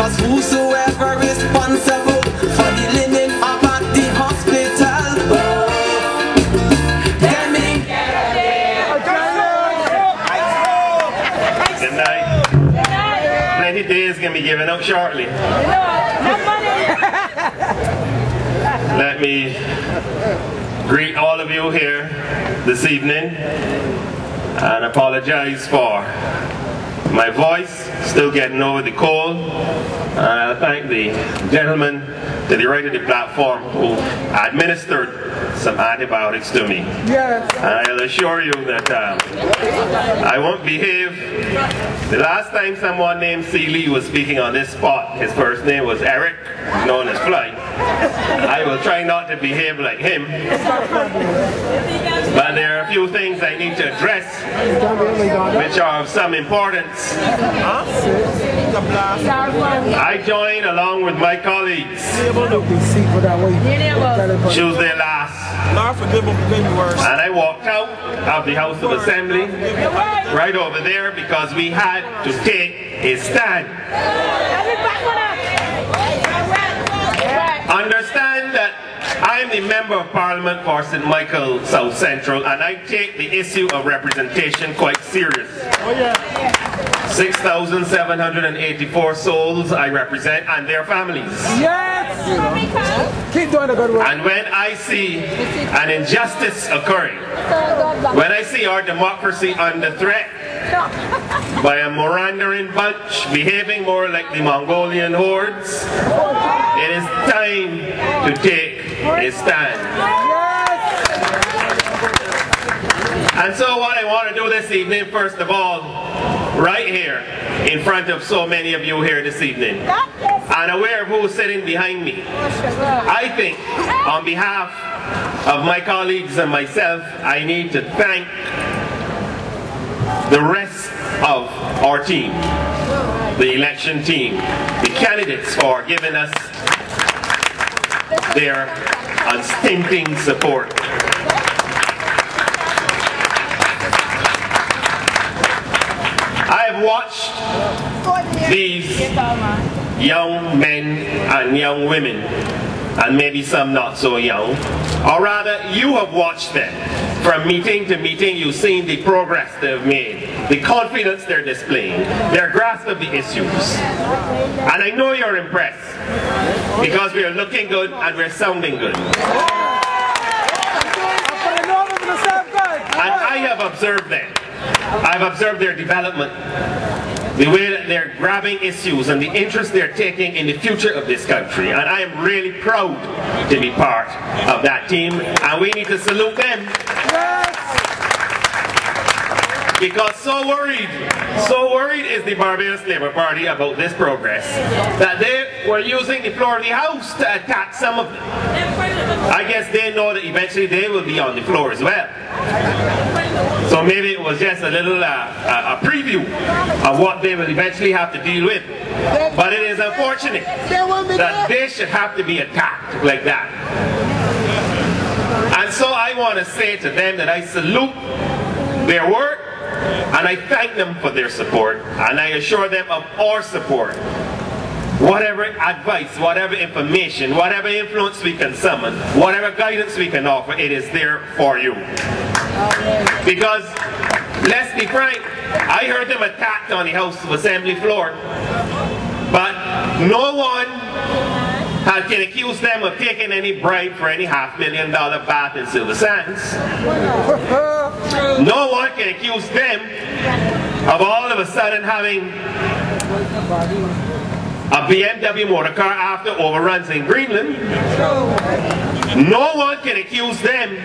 Cause whosoever responsible for the linen up at the hospital, them ain't Good night. Plenty days gonna be given up shortly. Let me greet all of you here this evening and apologize for my voice, still getting over the cold. I thank the gentleman to the right of the platform who administered some antibiotics to me. Yes. And I'll assure you that I won't behave. The last time someone named C. Lee was speaking on this spot, his first name was Eric, known as Fly. I will try not to behave like him. But there are a few things I need to address which are of some importance. I joined along with my colleagues Tuesday last, and I walked out of the House of Assembly right over there because we had to take a stand. Understand that I am the Member of Parliament for St. Michael South Central, and I take the issue of representation quite serious. 6,784 souls I represent and their families. Yes! Keep doing the good work. And when I see an injustice occurring, when I see our democracy under threat by a Morandarin bunch behaving more like the Mongolian hordes, it is time to take a stand. And so what I want to do this evening, first of all, right here in front of so many of you here this evening, and aware of who's sitting behind me, I think on behalf of my colleagues and myself, I need to thank the rest of our team, the election team, the candidates, for giving us their unstinting support. I have watched these young men and young women, and maybe some not so young, or rather you have watched them. From meeting to meeting, you've seen the progress they've made, the confidence they're displaying, their grasp of the issues. And I know you're impressed, because we're looking good and we're sounding good. And I have observed them. I've observed their development, the way that they're grabbing issues and the interest they're taking in the future of this country. And I am really proud to be part of that team, and we need to salute them. Because so worried is the Barbados Labour Party about this progress that they were using the floor of the House to attack some of them. I guess they know that eventually they will be on the floor as well. So maybe it was just a little a preview of what they will eventually have to deal with. But it is unfortunate that they should have to be attacked like that. And so I want to say to them that I salute their work, and I thank them for their support, and I assure them of our support. Whatever advice, whatever information, whatever influence we can summon, whatever guidance we can offer, it is there for you. Because, let's be frank, I heard them attacked on the House of Assembly floor, but no one can accuse them of taking any bribe for any $500,000 bath in Silver Sands. No one can accuse them of all of a sudden having a BMW motor car after overruns in Greenland. No one can accuse them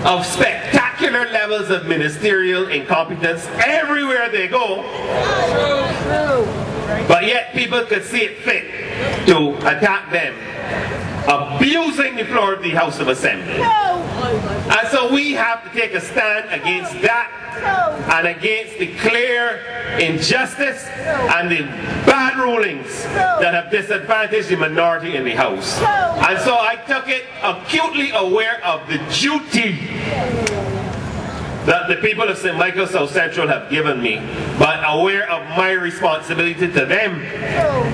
of spectacular levels of ministerial incompetence everywhere they go. But yet people could see it fit to attack them, abusing the floor of the House of Assembly. And so we have to take a stand against that, and against the clear injustice and the bad rulings that have disadvantaged the minority in the House. And so I took it acutely aware of the duty that the people of St. Michael South Central have given me, but aware of my responsibility to them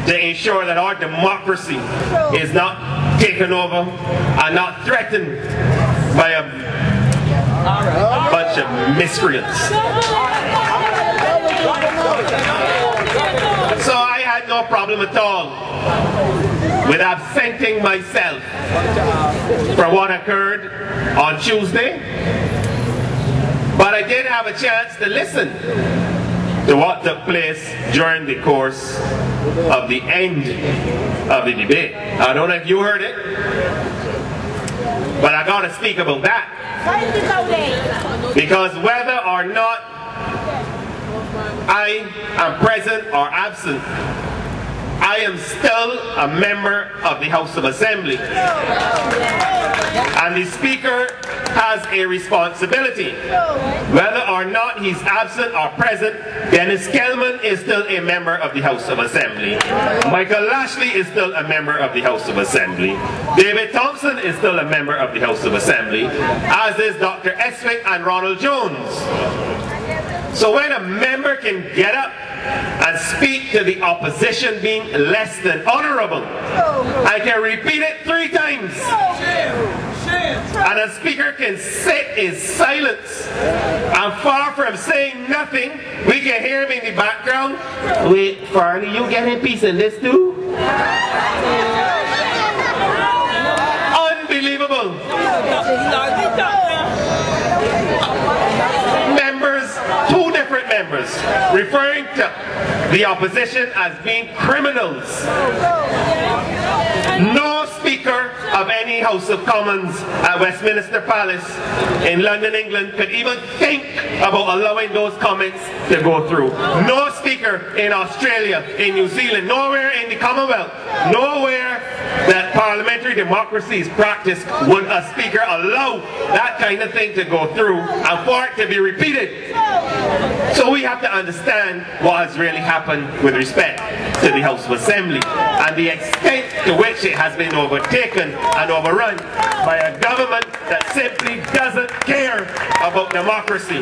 to ensure that our democracy is not taken over and not threatened by a bunch of miscreants. So I had no problem at all with absenting myself from what occurred on Tuesday, but I did have a chance to listen to what took place during the course of the end of the debate. I don't know if you heard it, but I gotta speak about that. Because whether or not I am present or absent, I am still a member of the House of Assembly. And the Speaker has a responsibility. Whether or not he's absent or present, Dennis Kelman is still a member of the House of Assembly. Michael Lashley is still a member of the House of Assembly. David Thompson is still a member of the House of Assembly, as is Dr. Eswick and Ronald Jones. So when a member can get up and speak to the opposition being less than honorable, I can repeat it 3 times, and a speaker can sit in silence, and far from saying nothing, we can hear him in the background. Wait, Farley, you getting peace in this too? Unbelievable. Members referring to the opposition as being criminals. No Speaker of any House of Commons at Westminster Palace in London, England could even think about allowing those comments to go through. No Speaker in Australia, in New Zealand, nowhere in the Commonwealth, nowhere that parliamentary democracy is practiced would a Speaker allow that kind of thing to go through and for it to be repeated. So we have to understand what has really happened with respect to the House of Assembly and the extent to which it has been overtaken and overrun by a government that simply doesn't care about democracy.